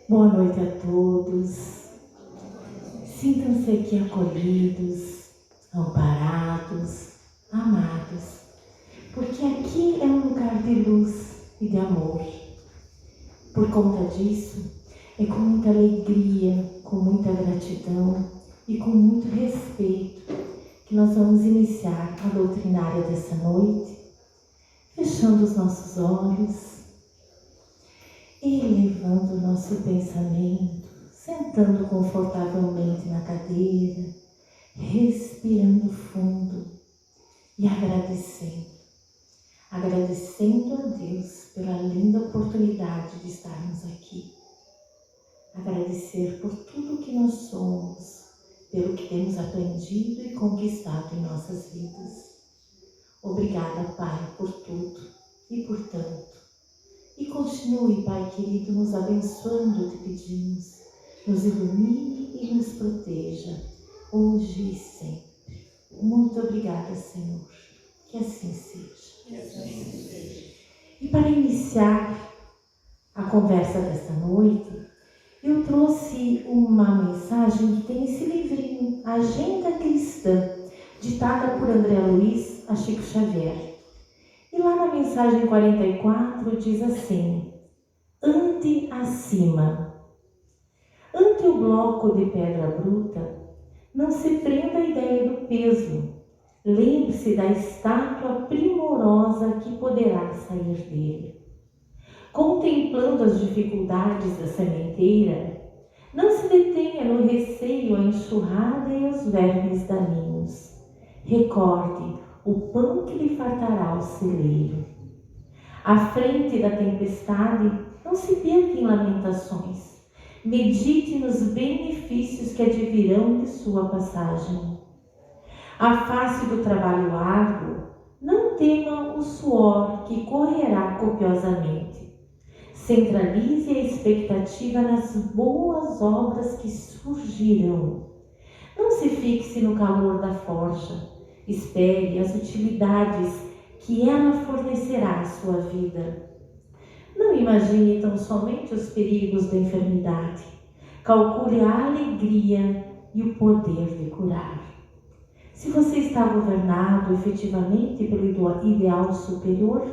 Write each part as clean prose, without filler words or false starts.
Boa noite a todos. Sintam-se aqui acolhidos, amparados, amados, porque aqui é um lugar de luz e de amor. Por conta disso, é com muita alegria, com muita gratidão e com muito respeito que nós vamos iniciar a doutrinária dessa noite, fechando os nossos olhos, elevando o nosso pensamento, sentando confortavelmente na cadeira, respirando fundo e agradecendo a Deus pela linda oportunidade de estarmos aqui. Agradecer por tudo que nós somos, pelo que temos aprendido e conquistado em nossas vidas. Obrigada, Pai, por tudo e por tanto. E continue, Pai querido, nos abençoando, te pedimos. Nos ilumine e nos proteja, hoje e sempre. Muito obrigada, Senhor. Que assim seja. Que assim seja. E para iniciar a conversa desta noite, eu trouxe uma mensagem que tem esse livrinho, Agenda Cristã, ditada por André Luiz a Chico Xavier. E lá na mensagem 44 diz assim: ante acima. Ante o bloco de pedra bruta, não se prenda a ideia do peso. Lembre-se da estátua primorosa que poderá sair dele. Contemplando as dificuldades da sementeira, não se detenha no receio, a enxurrada e os vermes daninhos. Recorde o pão que lhe fartará o celeiro. À frente da tempestade, não se perca em lamentações. Medite nos benefícios que advirão de sua passagem. À face do trabalho árduo, não tema o suor que correrá copiosamente. Centralize a expectativa nas boas obras que surgirão. Não se fixe no calor da forja. Espere as utilidades que ela fornecerá à sua vida. Não imagine tão somente os perigos da enfermidade. Calcule a alegria e o poder de curar. Se você está governado efetivamente pelo ideal superior,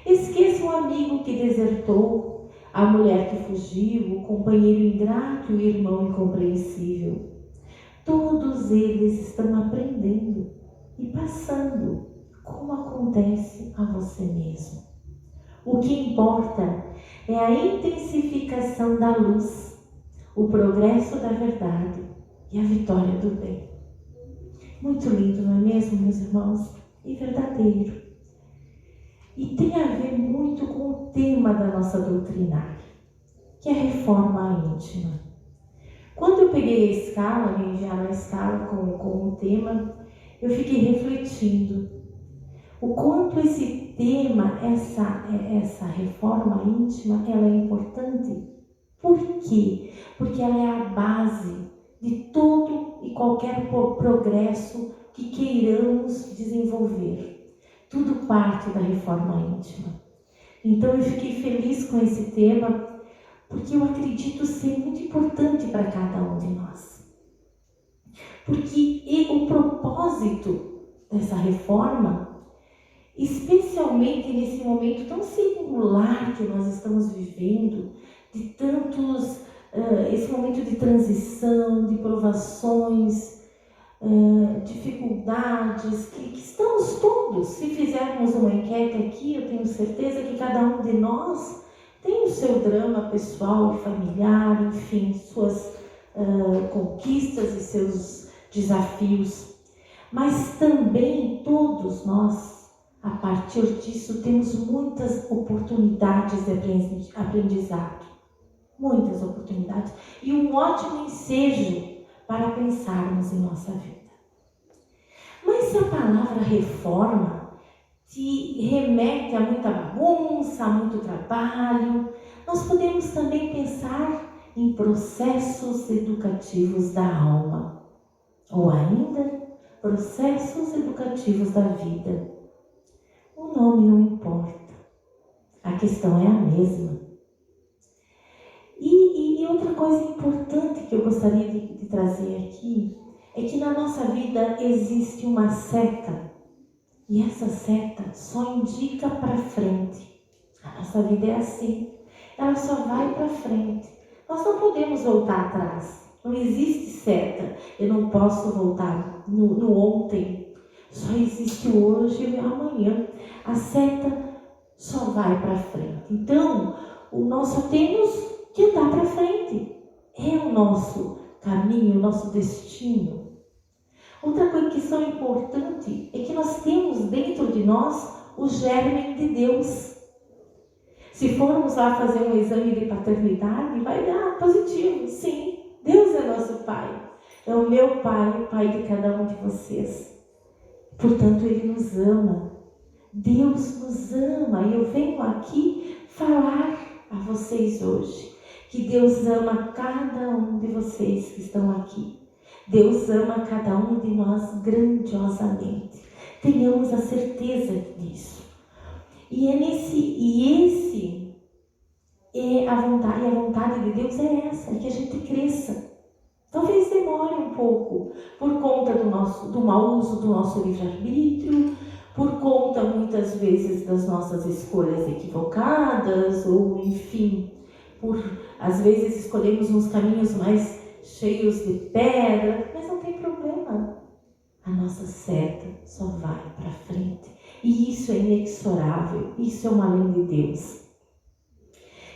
esqueça o amigo que desertou, a mulher que fugiu, o companheiro ingrato e o irmão incompreensível. Todos eles estão aprendendo e passando, como acontece a você mesmo. O que importa é a intensificação da luz, o progresso da verdade e a vitória do bem. Muito lindo, não é mesmo, meus irmãos? E verdadeiro. E tem a ver muito com o tema da nossa doutrinária, que é a reforma íntima. Quando eu peguei a escala, me enviaram a escala com o tema, eu fiquei refletindo o quanto esse tema, essa reforma íntima, ela é importante. Por quê? Porque ela é a base de todo e qualquer progresso que queiramos desenvolver. Tudo parte da reforma íntima. Então eu fiquei feliz com esse tema, porque eu acredito ser muito importante para cada um de nós. Porque o propósito dessa reforma, especialmente nesse momento tão singular que nós estamos vivendo, de tantos, esse momento de transição, de provações, dificuldades, que estamos todos. Se fizermos uma enquete aqui, eu tenho certeza que cada um de nós tem o seu drama pessoal e familiar, enfim, suas conquistas e seus desafios. Mas também todos nós, a partir disso, temos muitas oportunidades de aprendizado. Muitas oportunidades. E um ótimo ensejo para pensarmos em nossa vida. Mas se a palavra reforma te remete a muita bagunça, a muito trabalho, nós podemos também pensar em processos educativos da alma, ou ainda processos educativos da vida. O nome não importa, a questão é a mesma. E coisa importante que eu gostaria de trazer aqui é que na nossa vida existe uma seta. E essa seta só indica para frente. A nossa vida é assim. Ela só vai para frente. Nós não podemos voltar atrás. Não existe seta. Eu não posso voltar no ontem. Só existe o hoje e o amanhã. A seta só vai para frente. Então, nós só temos que andar para frente. É o nosso caminho, o nosso destino. Outra coisa que é importante é que nós temos dentro de nós o germe de Deus. Se formos lá fazer um exame de paternidade, vai dar positivo. Sim, Deus é nosso Pai. É o meu Pai, o Pai de cada um de vocês. Portanto, Ele nos ama. Deus nos ama. E eu venho aqui falar a vocês hoje que Deus ama cada um de vocês que estão aqui. Deus ama cada um de nós grandiosamente. Tenhamos a certeza disso. E a vontade de Deus é essa, que a gente cresça. Talvez demore um pouco, por conta do mau uso do nosso livre-arbítrio, por conta muitas vezes das nossas escolhas equivocadas, ou enfim, às vezes escolhemos uns caminhos mais cheios de pedra, mas não tem problema. A nossa seta só vai para frente. E isso é inexorável, isso é uma lei de Deus.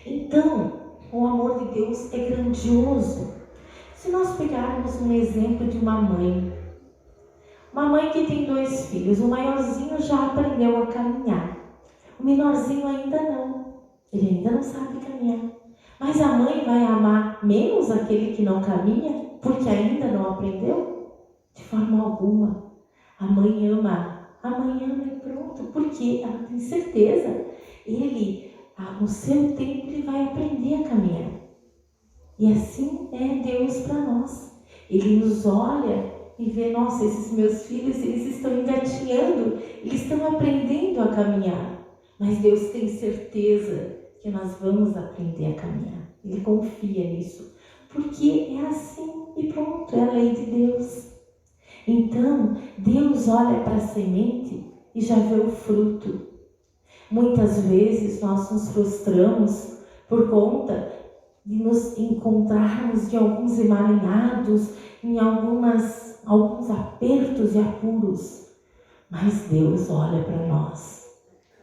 Então, o amor de Deus é grandioso. Se nós pegarmos um exemplo de uma mãe que tem 2 filhos, o maiorzinho já aprendeu a caminhar, o menorzinho ainda não, ele ainda não sabe caminhar. Mas a mãe vai amar menos aquele que não caminha, porque ainda não aprendeu? De forma alguma. A mãe ama e pronto, porque ela tem certeza, no seu tempo, ele vai aprender a caminhar. E assim é Deus para nós. Ele nos olha e vê, nossa, esses meus filhos, eles estão engatinhando, eles estão aprendendo a caminhar. Mas Deus tem certeza que nós vamos aprender a caminhar. Ele confia nisso. Porque é assim e pronto, é a lei de Deus. Então, Deus olha para a semente e já vê o fruto. Muitas vezes nós nos frustramos por conta de nos encontrarmos em alguns emaranhados, em alguns apertos e apuros. Mas Deus olha para nós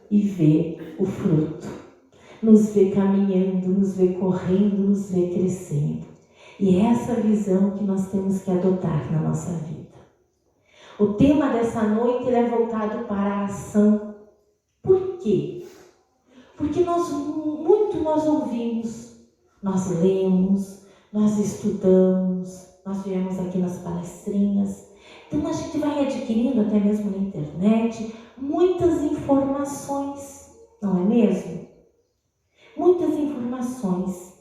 e vê o fruto. Nos vê caminhando, nos vê correndo, nos vê crescendo. E é essa visão que nós temos que adotar na nossa vida. O tema dessa noite é voltado para a ação. Por quê? Porque nós ouvimos, nós lemos, nós estudamos, nós viemos aqui nas palestrinhas. Então a gente vai adquirindo até mesmo na internet muitas informações, não é mesmo? Muitas informações,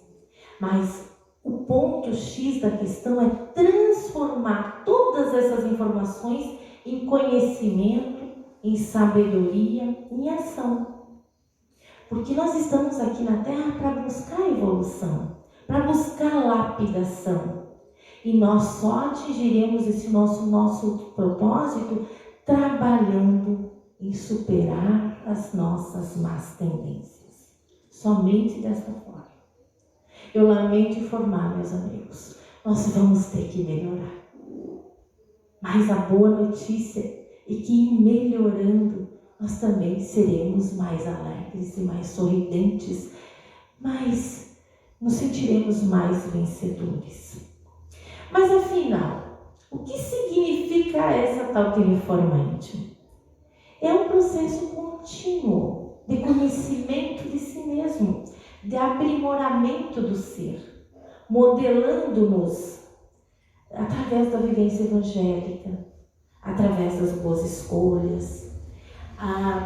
mas o ponto X da questão é transformar todas essas informações em conhecimento, em sabedoria, em ação. Porque nós estamos aqui na Terra para buscar evolução, para buscar lapidação. E nós só atingiremos esse nosso propósito trabalhando em superar as nossas más tendências. Somente dessa forma. Eu lamento informar, meus amigos, nós vamos ter que melhorar. Mas a boa notícia é que, melhorando, nós também seremos mais alegres e mais sorridentes, mas nos sentiremos mais vencedores. Mas afinal, o que significa essa tal de reforma íntima? É um processo contínuo de conhecimento de si mesmo, de aprimoramento do ser, modelando-nos através da vivência evangélica, através das boas escolhas.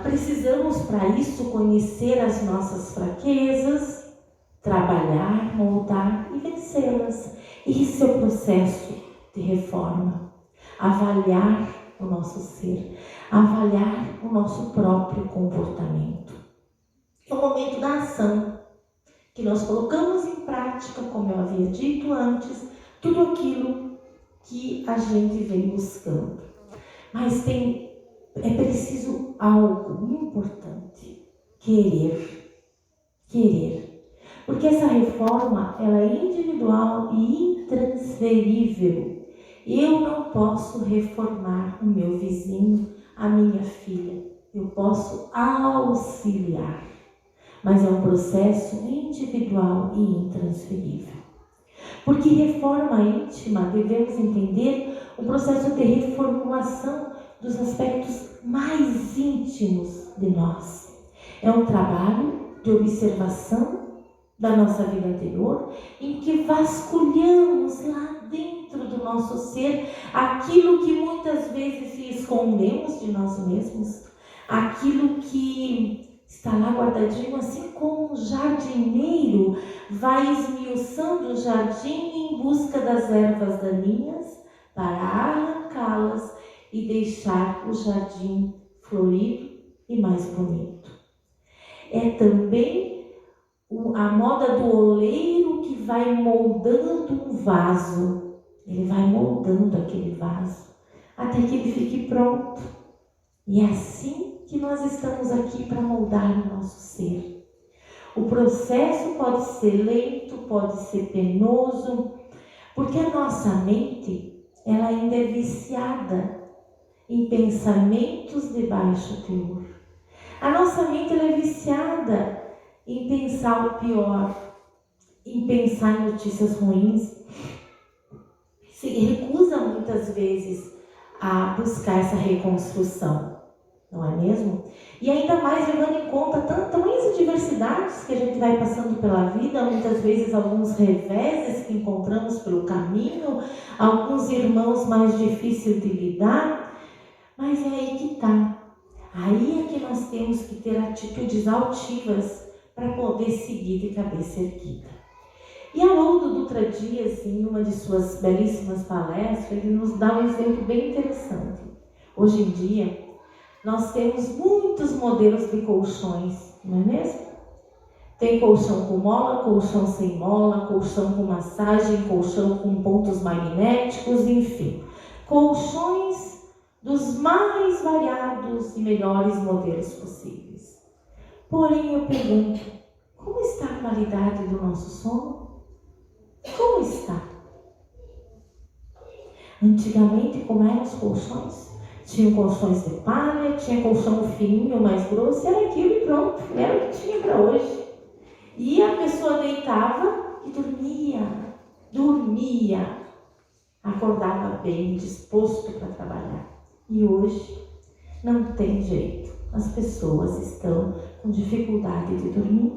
Precisamos para isso conhecer as nossas fraquezas, trabalhar, moldar e vencê-las. Esse é o processo de reforma. Avaliar o nosso ser, avaliar o nosso próprio comportamento. É o momento da ação, que nós colocamos em prática prática, como eu havia dito antes, tudo aquilo que a gente vem buscando. Mas é preciso algo importante: querer. Porque essa reforma, ela é individual e intransferível. Eu não posso reformar o meu vizinho, a minha filha. Eu posso auxiliar. Mas é um processo individual e intransferível. Porque reforma íntima, devemos entender o processo de reformulação dos aspectos mais íntimos de nós. É um trabalho de observação da nossa vida anterior, em que vasculhamos lá dentro do nosso ser aquilo que muitas vezes escondemos de nós mesmos, aquilo que está lá guardadinho, assim como um jardineiro vai esmiuçando o jardim em busca das ervas daninhas para arrancá-las e deixar o jardim florido e mais bonito. É também a moda do oleiro que vai moldando um vaso. Ele vai moldando aquele vaso até que ele fique pronto. E é assim que nós estamos aqui para moldar o nosso ser. O processo pode ser lento, pode ser penoso, porque a nossa mente, ela ainda é viciada em pensamentos de baixo teor. A nossa mente, ela é viciada em pensar o pior, em pensar em notícias ruins. Se recusa muitas vezes a buscar essa reconstrução, não é mesmo? E ainda mais levando em conta tamanhas adversidades que a gente vai passando pela vida, muitas vezes alguns reveses que encontramos pelo caminho, alguns irmãos mais difíceis de lidar, mas é aí que está. Aí é que nós temos que ter atitudes altivas para poder seguir de cabeça erguida. E Haroldo Dutra Dias, em uma de suas belíssimas palestras, ele nos dá um exemplo bem interessante. Hoje em dia, nós temos muitos modelos de colchões, não é mesmo? Tem colchão com mola, colchão sem mola, colchão com massagem, colchão com pontos magnéticos, enfim. Colchões dos mais variados e melhores modelos possíveis. Porém, eu pergunto, como está a qualidade do nosso sono? Como está? Antigamente, como eram os colchões? Tinha colchões de palha, tinha colchão fininho, mais grosso, era aquilo e pronto, era o que tinha para hoje. E a pessoa deitava e dormia, acordava bem, disposto para trabalhar. E hoje não tem jeito, as pessoas estão com dificuldade de dormir.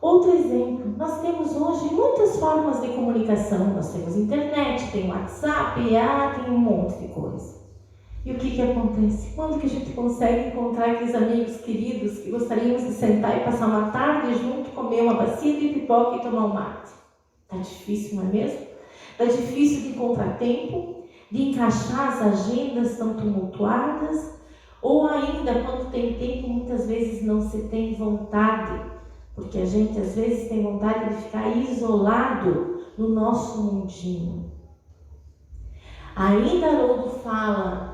Outro exemplo, nós temos hoje muitas formas de comunicação, nós temos internet, tem WhatsApp, tem um monte de coisa. E o que acontece? Quando que a gente consegue encontrar aqueles amigos queridos que gostaríamos de sentar e passar uma tarde junto, comer uma bacia de pipoca e tomar um mate? Tá difícil, não é mesmo? Tá difícil de encontrar tempo, de encaixar as agendas tão tumultuadas, ou ainda, quando tem tempo, muitas vezes não se tem vontade, porque a gente às vezes tem vontade de ficar isolado no nosso mundinho. Ainda Haroldo fala,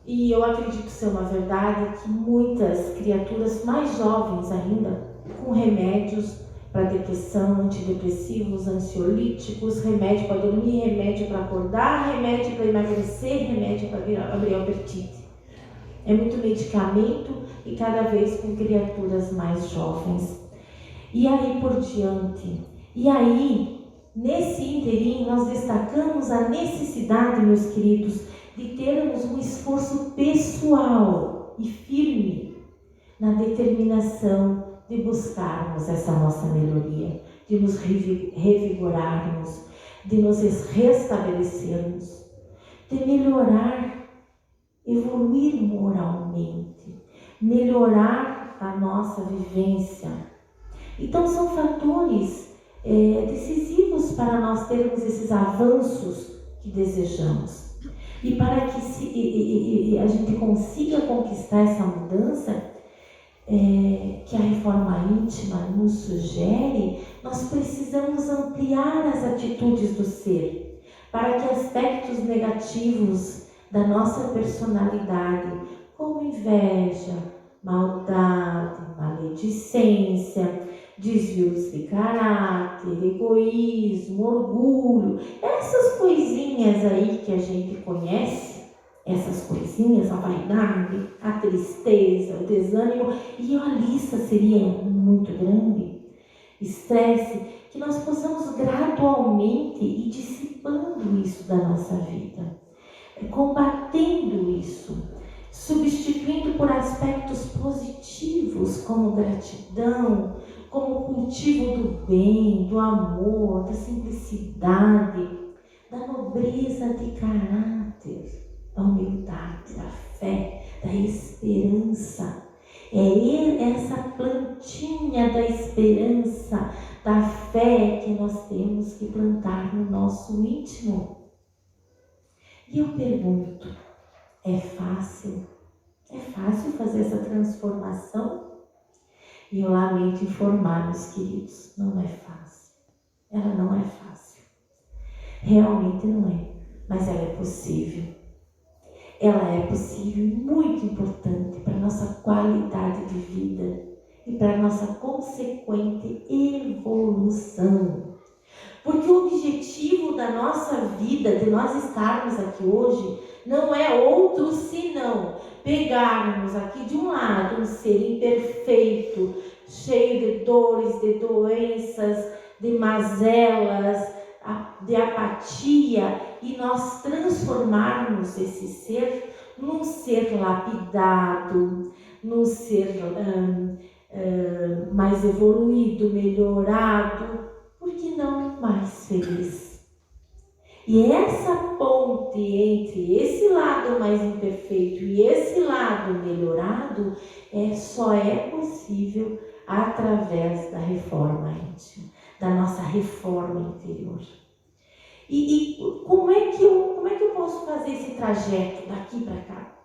e eu acredito ser uma verdade, que muitas criaturas mais jovens ainda, com remédios para depressão, antidepressivos, ansiolíticos, remédio para dormir, remédio para acordar, remédio para emagrecer, remédio para abrir apetite. É muito medicamento e cada vez com criaturas mais jovens. E aí por diante. E aí, nesse inteirinho, nós destacamos a necessidade, meus queridos, de termos um esforço pessoal e firme na determinação de buscarmos essa nossa melhoria, de nos revigorarmos, de nos restabelecermos, de melhorar, evoluir moralmente, melhorar a nossa vivência. Então são fatores decisivos para nós termos esses avanços que desejamos. E para que a gente consiga conquistar essa mudança, que a reforma íntima nos sugere, nós precisamos ampliar as atitudes do ser, para que aspectos negativos da nossa personalidade, como inveja, maldade, maledicência, desvios de caráter, egoísmo, orgulho, essas coisinhas aí que a gente conhece, essas coisinhas, a vaidade, a tristeza, o desânimo, e a lista seria muito grande, estresse, que nós possamos gradualmente ir dissipando isso da nossa vida, combatendo isso, substituindo por aspectos positivos, como gratidão, como o cultivo do bem, do amor, da simplicidade, da nobreza de caráter, da humildade, da fé, da esperança. É essa plantinha da esperança, da fé que nós temos que plantar no nosso íntimo. E eu pergunto, é fácil? É fácil fazer essa transformação? E eu lamento informar, meus queridos, não é fácil. Ela não é fácil. Realmente não é, mas ela é possível. Ela é possível e muito importante para a nossa qualidade de vida e para a nossa consequente evolução. Porque o objetivo da nossa vida, de nós estarmos aqui hoje, não é outro senão pegarmos aqui de um lado um ser imperfeito, cheio de dores, de doenças, de mazelas, de apatia, e nós transformarmos esse ser num ser lapidado, num ser mais evoluído, melhorado, por que não mais feliz? E essa ponte entre esse lado mais imperfeito e esse lado melhorado só é possível através da reforma íntima, da nossa reforma interior. E como é que eu posso fazer esse trajeto daqui para cá?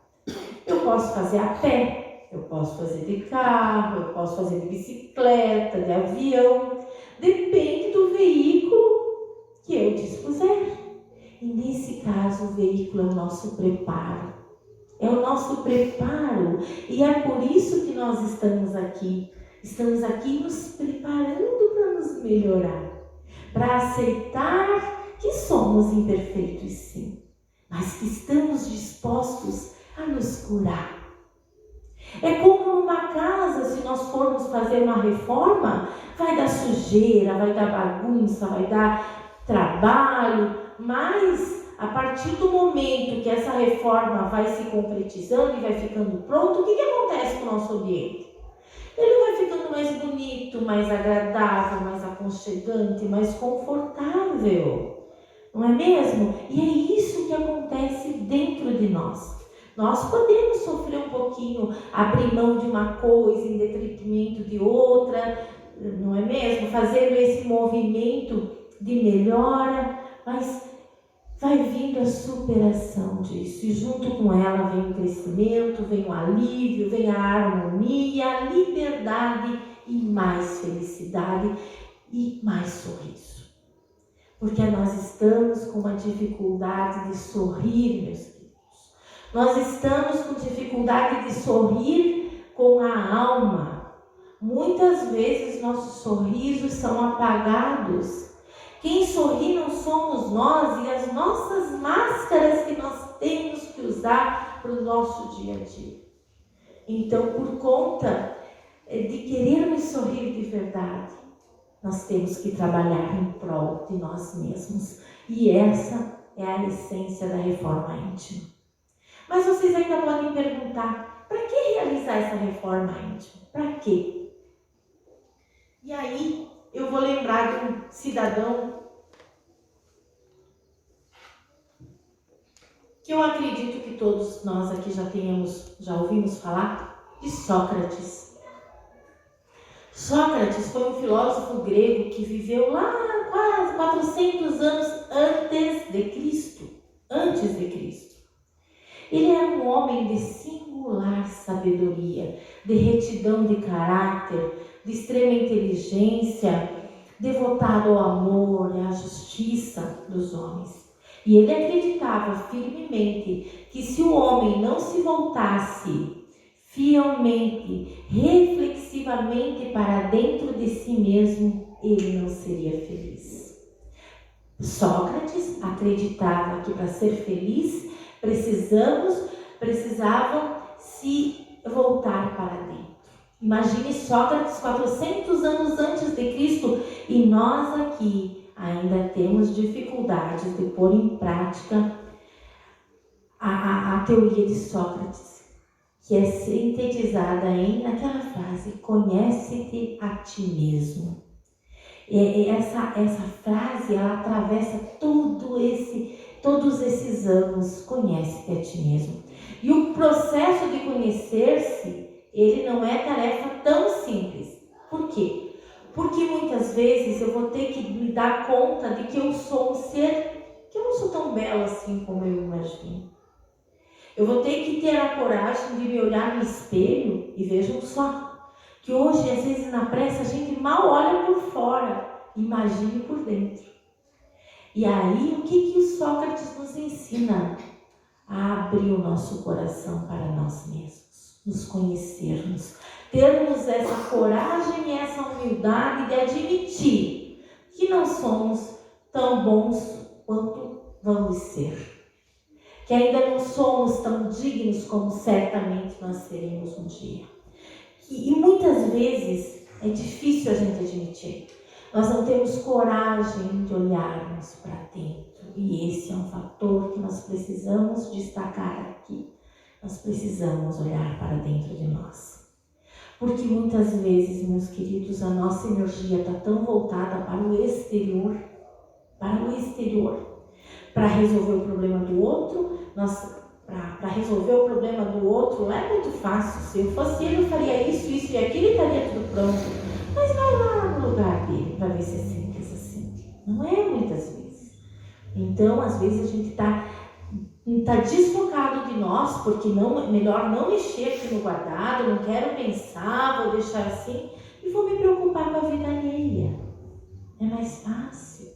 Eu posso fazer a pé, eu posso fazer de carro, eu posso fazer de bicicleta, de avião, depende do veículo que eu dispuser. E nesse caso, o veículo é o nosso preparo. É o nosso preparo. E é por isso que nós estamos aqui. Estamos aqui nos preparando para nos melhorar. Para aceitar que somos imperfeitos, sim. Mas que estamos dispostos a nos curar. É como numa casa, se nós formos fazer uma reforma, vai dar sujeira, vai dar bagunça, vai dar trabalho. Mas, a partir do momento que essa reforma vai se concretizando e vai ficando pronto, o que acontece com o nosso ambiente? Ele vai ficando mais bonito, mais agradável, mais aconchegante, mais confortável. Não é mesmo? E é isso que acontece dentro de nós. Nós podemos sofrer um pouquinho, abrir mão de uma coisa em detrimento de outra, não é mesmo? Fazendo esse movimento de melhora, mas vai vindo a superação disso, e junto com ela vem o crescimento, vem o alívio, vem a harmonia, a liberdade e mais felicidade e mais sorriso. Porque nós estamos com uma dificuldade de sorrir, meus queridos. Nós estamos com dificuldade de sorrir com a alma. Muitas vezes nossos sorrisos são apagados. Quem sorri não somos nós, e as nossas máscaras que nós temos que usar para o nosso dia a dia. Então, por conta de querermos sorrir de verdade, nós temos que trabalhar em prol de nós mesmos. E essa é a essência da reforma íntima. Mas vocês ainda podem perguntar, para que realizar essa reforma íntima? Para quê? E aí, eu vou lembrar de um cidadão que eu acredito que todos nós aqui já ouvimos falar, de Sócrates. Sócrates foi um filósofo grego que viveu lá quase 400 anos antes de Cristo. Ele era um homem de singular sabedoria, de retidão de caráter, de extrema inteligência, devotado ao amor e à justiça dos homens. E ele acreditava firmemente que se o homem não se voltasse fielmente, reflexivamente para dentro de si mesmo, ele não seria feliz. Sócrates acreditava que para ser feliz precisavam se voltar para dentro. Imagine Sócrates 400 anos antes de Cristo e nós aqui ainda temos dificuldades de pôr em prática a teoria de Sócrates, que é sintetizada naquela frase: conhece-te a ti mesmo. Essa frase, ela atravessa todos esses anos, conhece-te a ti mesmo. E o processo de conhecer-se, ele não é tarefa tão simples. Por quê? Porque muitas vezes eu vou ter que me dar conta de que eu sou um ser que eu não sou tão belo assim como eu imagino. Eu vou ter que ter a coragem de me olhar no espelho e vejam só, que hoje, às vezes, na pressa, a gente mal olha por fora, imagine por dentro. E aí, o que o Sócrates nos ensina? A abrir o nosso coração para nós mesmos, nos conhecermos, termos essa coragem e essa humildade de admitir que não somos tão bons quanto vamos ser, que ainda não somos tão dignos como certamente nós seremos um dia. E muitas vezes é difícil a gente admitir. Nós não temos coragem de olharmos para dentro. E esse é um fator que nós precisamos destacar aqui. Nós precisamos olhar para dentro de nós. Porque muitas vezes, meus queridos, a nossa energia está tão voltada para o exterior. Para resolver o problema do outro, para resolver o problema do outro é muito fácil. Se eu fosse ele, eu faria isso e aquilo e estaria tudo pronto. Mas vai lá no lugar dele para ver se é simples assim. Não é muitas vezes. Então, às vezes a gente está desfocado de nós, porque melhor não mexer aqui no guardado, não quero pensar, vou deixar assim e vou me preocupar com a vida alheia. É mais fácil.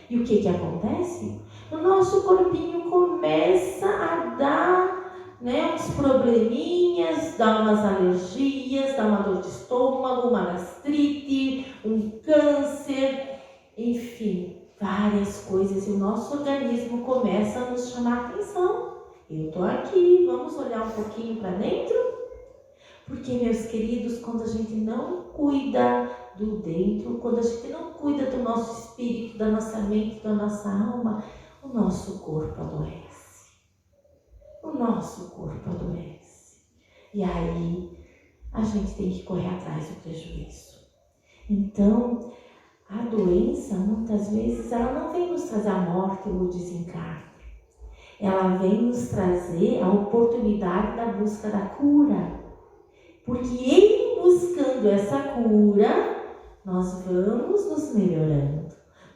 E o que acontece? O nosso corpinho começa a dar uns probleminhas, dá umas alergias, dá uma dor de estômago, uma gastrite, um câncer, enfim, várias coisas. E o nosso organismo começa a nos chamar a atenção. Eu estou aqui, vamos olhar um pouquinho para dentro? Porque, meus queridos, quando a gente não cuida do dentro, quando a gente não cuida do nosso espírito, da nossa mente, da nossa alma, o nosso corpo adoece. E aí, a gente tem que correr atrás do prejuízo. Então, a doença, muitas vezes, ela não vem nos trazer a morte ou o desencarne. Ela vem nos trazer a oportunidade da busca da cura. Porque em buscando essa cura, nós vamos nos melhorando.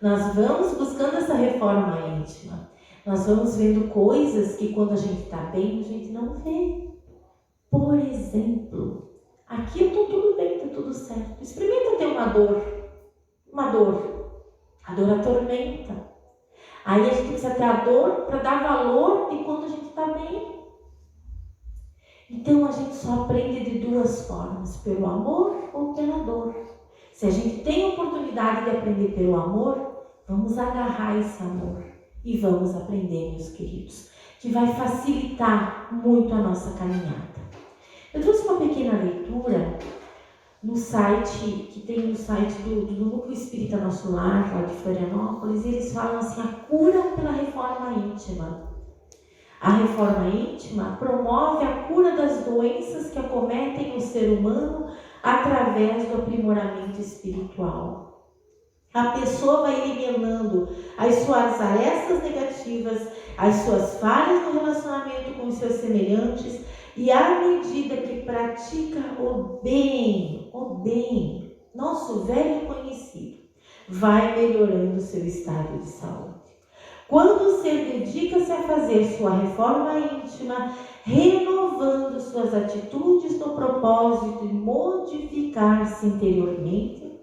Nós vamos buscando essa reforma íntima. Nós vamos vendo coisas que quando a gente está bem, a gente não vê. Por exemplo, aqui eu estou tudo bem, está tudo certo. Experimenta ter uma dor. A dor atormenta. Aí a gente precisa ter a dor para dar valor de quando a gente está bem. Então a gente só aprende de duas formas, pelo amor ou pela dor. Se a gente tem a oportunidade de aprender pelo amor, vamos agarrar esse amor e vamos aprender, meus queridos, que vai facilitar muito a nossa caminhada. Eu trouxe uma pequena leitura no site, que tem no site do Núcleo Espírita Nosso Lar, lá de Florianópolis, e eles falam assim, a cura pela reforma íntima. A reforma íntima promove a cura das doenças que acometem o ser humano através do aprimoramento espiritual. A pessoa vai eliminando as suas arestas negativas, as suas falhas no relacionamento com os seus semelhantes e à medida que pratica o bem, nosso velho conhecido, vai melhorando o seu estado de saúde. Quando o ser dedica-se a fazer sua reforma íntima, renovando suas atitudes no propósito de modificar-se interiormente,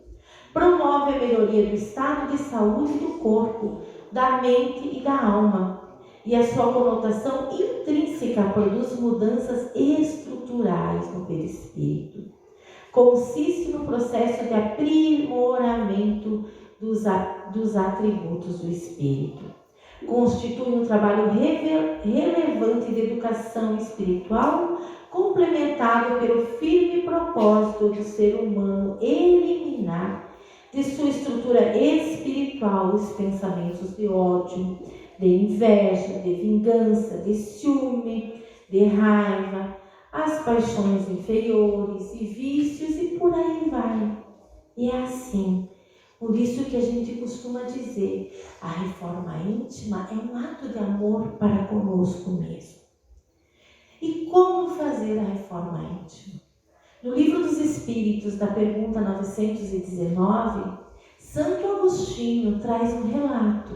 promove a melhoria do estado de saúde do corpo, da mente e da alma, e a sua conotação intrínseca produz mudanças estruturais no perispírito. Consiste no processo de aprimoramento dos atributos do espírito. Constitui um trabalho relevante de educação espiritual, complementado pelo firme propósito do ser humano eliminar de sua estrutura espiritual os pensamentos de ódio, de inveja, de vingança, de ciúme, de raiva, as paixões inferiores e vícios e por aí vai. E é assim. Por isso que a gente costuma dizer, a reforma íntima é um ato de amor para conosco mesmo. E como fazer a reforma íntima? No Livro dos Espíritos, da pergunta 919, Santo Agostinho traz um relato.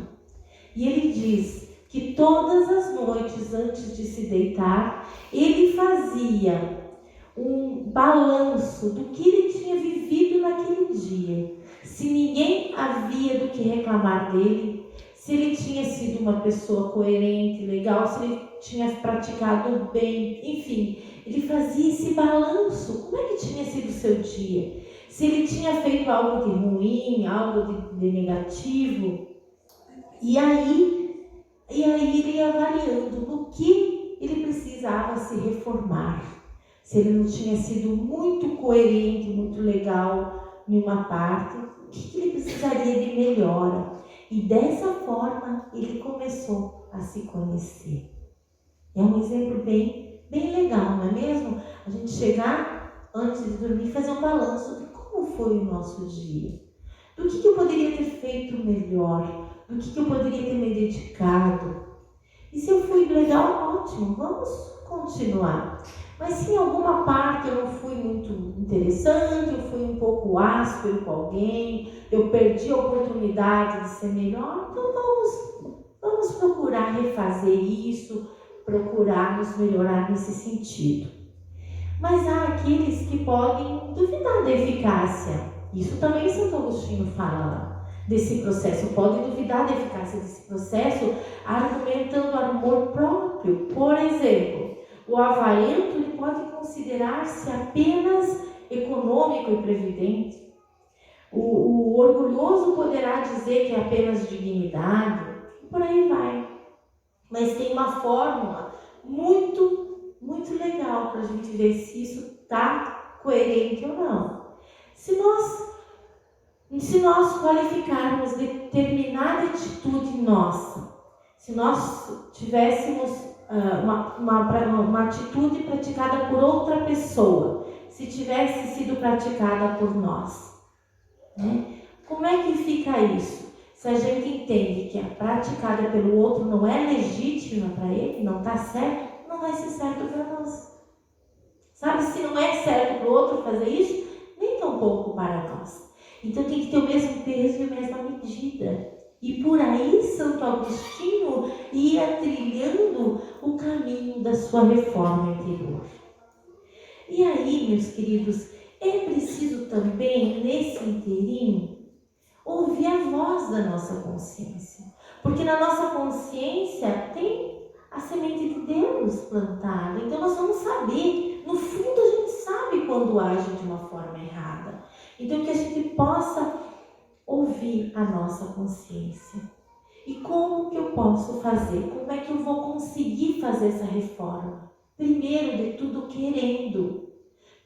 E ele diz que todas as noites antes de se deitar, ele fazia um balanço do que ele tinha vivido naquele dia. Se ninguém havia do que reclamar dele, se ele tinha sido uma pessoa coerente, legal, se ele tinha praticado bem, enfim, ele fazia esse balanço. Como é que tinha sido o seu dia? Se ele tinha feito algo de ruim, algo de negativo. E aí ele ia avaliando no que ele precisava se reformar. Se ele não tinha sido muito coerente, muito legal em uma parte, o que ele precisaria de melhora? E dessa forma ele começou a se conhecer. É um exemplo bem legal, não é mesmo? A gente chegar antes de dormir e fazer um balanço de como foi o nosso dia. Do que eu poderia ter feito melhor? Do que eu poderia ter me dedicado? E se eu fui legal, ótimo, vamos continuar. Mas se em alguma parte eu não fui muito interessante, eu fui um pouco áspero com alguém, eu perdi a oportunidade de ser melhor, então vamos procurar refazer isso, procurar nos melhorar nesse sentido. Mas há aqueles que podem duvidar da eficácia. Isso também Santo Agostinho fala lá, desse processo. Podem duvidar da eficácia desse processo, argumentando amor próprio. Por exemplo, o avarento ele pode considerar-se apenas econômico e previdente. O orgulhoso poderá dizer que é apenas dignidade, e por aí vai. Mas tem uma fórmula muito legal para a gente ver se isso está coerente ou não. Se nós qualificarmos determinada atitude nossa, se nós tivéssemos uma atitude praticada por outra pessoa, se tivesse sido praticada por nós, né? Como é que fica isso? Se a gente entende que a praticada pelo outro não é legítima para ele, não está certo, não vai ser certo para nós. Sabe, se não é certo para o outro fazer isso, nem tão pouco para nós. Então tem que ter o mesmo peso e a mesma medida. E por aí Santo Agostinho ia trilhando o caminho da sua reforma interior. E aí, meus queridos, é preciso também, nesse inteirinho, ouvir a voz da nossa consciência. Porque na nossa consciência tem a semente de Deus plantada. Então nós vamos saber, no fundo a gente sabe quando age de uma forma errada. Então que a gente possa ouvir a nossa consciência. E como que eu posso fazer? Como é que eu vou conseguir fazer essa reforma? Primeiro de tudo,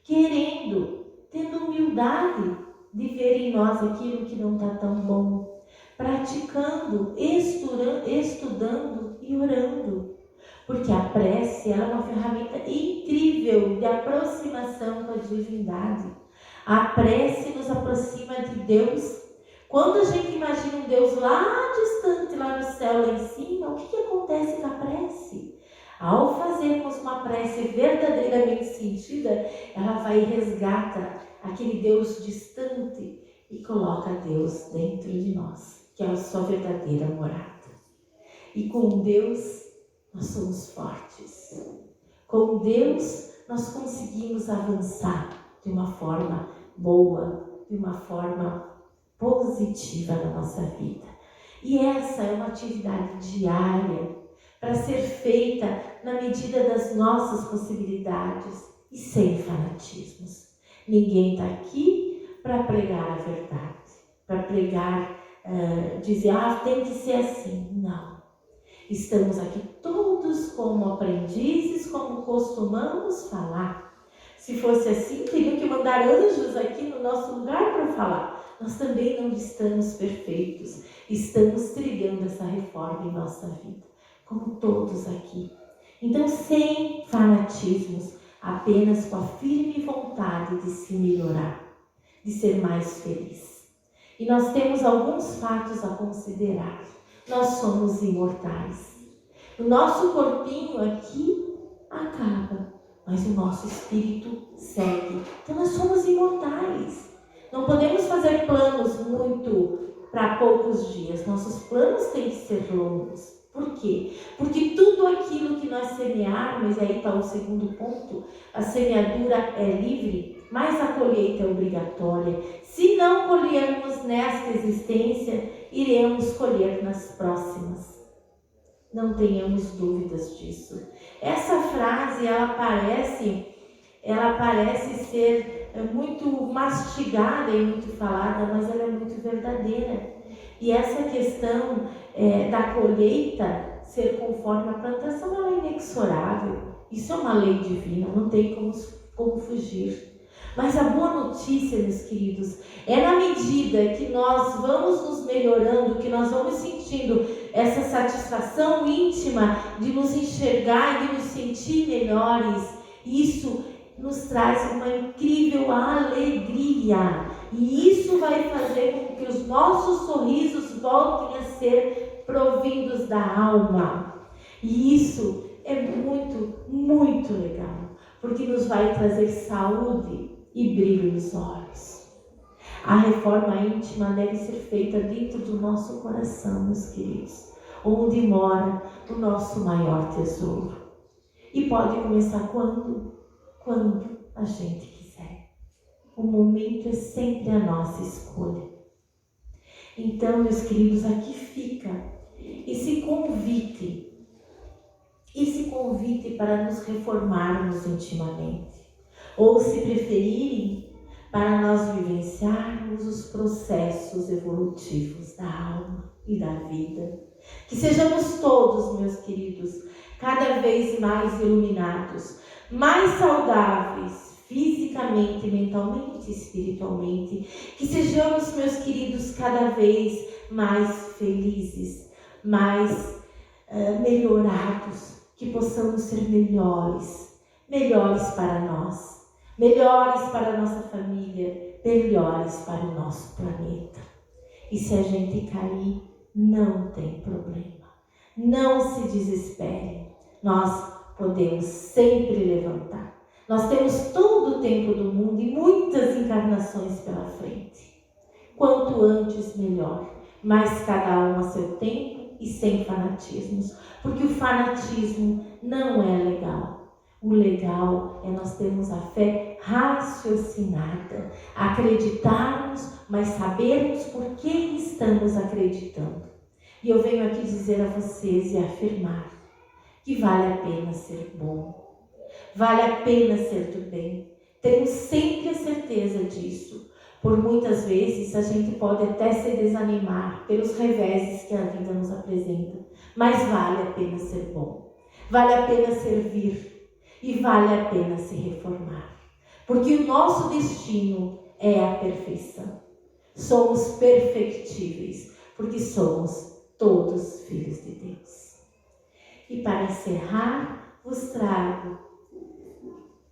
querendo, tendo humildade de ver em nós aquilo que não está tão bom, praticando, estudando e orando. Porque a prece ela é uma ferramenta incrível de aproximação com a divindade. A prece nos aproxima de Deus. Quando a gente imagina um Deus lá distante, lá no céu, lá em cima, o que acontece com a prece? Ao fazermos uma prece verdadeiramente sentida, ela vai e resgata aquele Deus distante e coloca Deus dentro de nós, que é a sua verdadeira morada. E com Deus nós somos fortes. Com Deus nós conseguimos avançar de uma forma boa, de uma forma positiva na nossa vida. E essa é uma atividade diária para ser feita na medida das nossas possibilidades e sem fanatismos. Ninguém está aqui para pregar a verdade, para pregar, dizer, tem que ser assim. Não. Estamos aqui todos como aprendizes, como costumamos falar. Se fosse assim, teriam que mandar anjos aqui no nosso lugar para falar. Nós também não estamos perfeitos. Estamos trilhando essa reforma em nossa vida, como todos aqui. Então, sem fanatismos, apenas com a firme vontade de se melhorar, de ser mais feliz. E nós temos alguns fatos a considerar. Nós somos imortais. O nosso corpinho aqui acaba, mas o nosso espírito segue. Então nós somos imortais. Não podemos fazer planos muito para poucos dias. Nossos planos têm que ser longos. Por quê? Porque tudo aquilo que nós semearmos, e aí está o segundo ponto, a semeadura é livre, mas a colheita é obrigatória. Se não colhermos nesta existência, iremos colher nas próximas. Não tenhamos dúvidas disso. Essa frase, ela parece ser muito mastigada e muito falada, mas ela é muito verdadeira. E essa questão da colheita ser conforme a plantação, ela é inexorável. Isso é uma lei divina, não tem como fugir. Mas a boa notícia, meus queridos, é na medida que nós vamos nos melhorando, que nós vamos sentindo essa satisfação íntima de nos enxergar e de nos sentir melhores, isso nos traz uma incrível alegria. E isso vai fazer com que os nossos sorrisos voltem a ser provindos da alma. E isso é muito, muito legal, porque nos vai trazer saúde e brilho nos olhos. A reforma íntima deve ser feita dentro do nosso coração, meus queridos, onde mora o nosso maior tesouro. E pode começar quando a gente quiser. O momento é sempre a nossa escolha. Então, meus queridos, aqui fica esse convite para nos reformarmos intimamente. Ou, se preferirem, para nós vivenciarmos os processos evolutivos da alma e da vida. Que sejamos todos, meus queridos, cada vez mais iluminados, mais saudáveis, fisicamente, mentalmente e espiritualmente. Que sejamos, meus queridos, cada vez mais felizes, mais melhorados, que possamos ser melhores para nós, melhores para a nossa família, melhores para o nosso planeta. E se a gente cair, não tem problema. Não se desespere. Nós podemos sempre levantar. Nós temos todo o tempo do mundo e muitas encarnações pela frente. Quanto antes, melhor. Mas cada um a seu tempo e sem fanatismos. Porque o fanatismo não é legal. O legal é nós termos a fé raciocinada, acreditarmos, mas sabermos por que estamos acreditando. E eu venho aqui dizer a vocês e afirmar que vale a pena ser bom, vale a pena ser do bem. Tenho sempre a certeza disso. Por muitas vezes a gente pode até se desanimar pelos reveses que a vida nos apresenta, mas vale a pena ser bom, vale a pena servir. E vale a pena se reformar, porque o nosso destino é a perfeição. Somos perfectíveis, porque somos todos filhos de Deus. E para encerrar, vos trago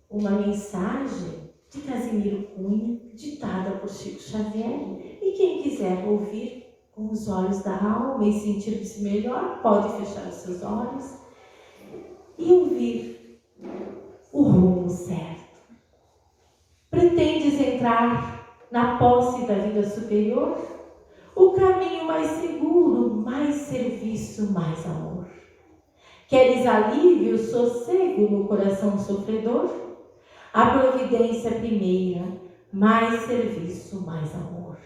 uma mensagem de Casimiro Cunha, ditada por Chico Xavier. E quem quiser ouvir com os olhos da alma e sentir-se melhor, pode fechar os seus olhos e ouvir o rumo certo. Pretendes entrar na posse da vida superior O caminho mais seguro, mais serviço, mais amor. Queres alívio, sossego no coração sofredor? A providência primeira, mais serviço, mais amor.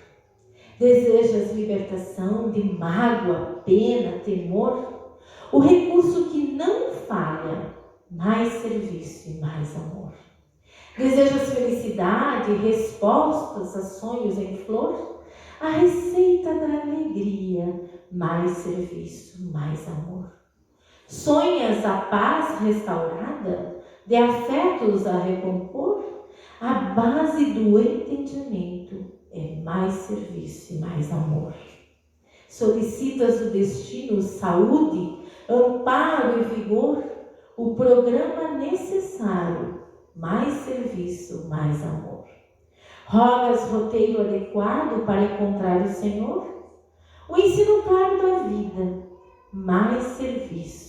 Desejas libertação de mágoa, pena, temor? O recurso que não falha, mais serviço e mais amor. Desejas felicidade, respostas a sonhos em flor? A receita da alegria, mais serviço, mais amor. Sonhas a paz restaurada, de afetos a recompor? A base do entendimento é mais serviço e mais amor. Solicitas o destino, saúde, amparo e vigor? O programa necessário, mais serviço, mais amor. Rogas roteiro adequado para encontrar o Senhor? O ensino claro da vida, mais serviço,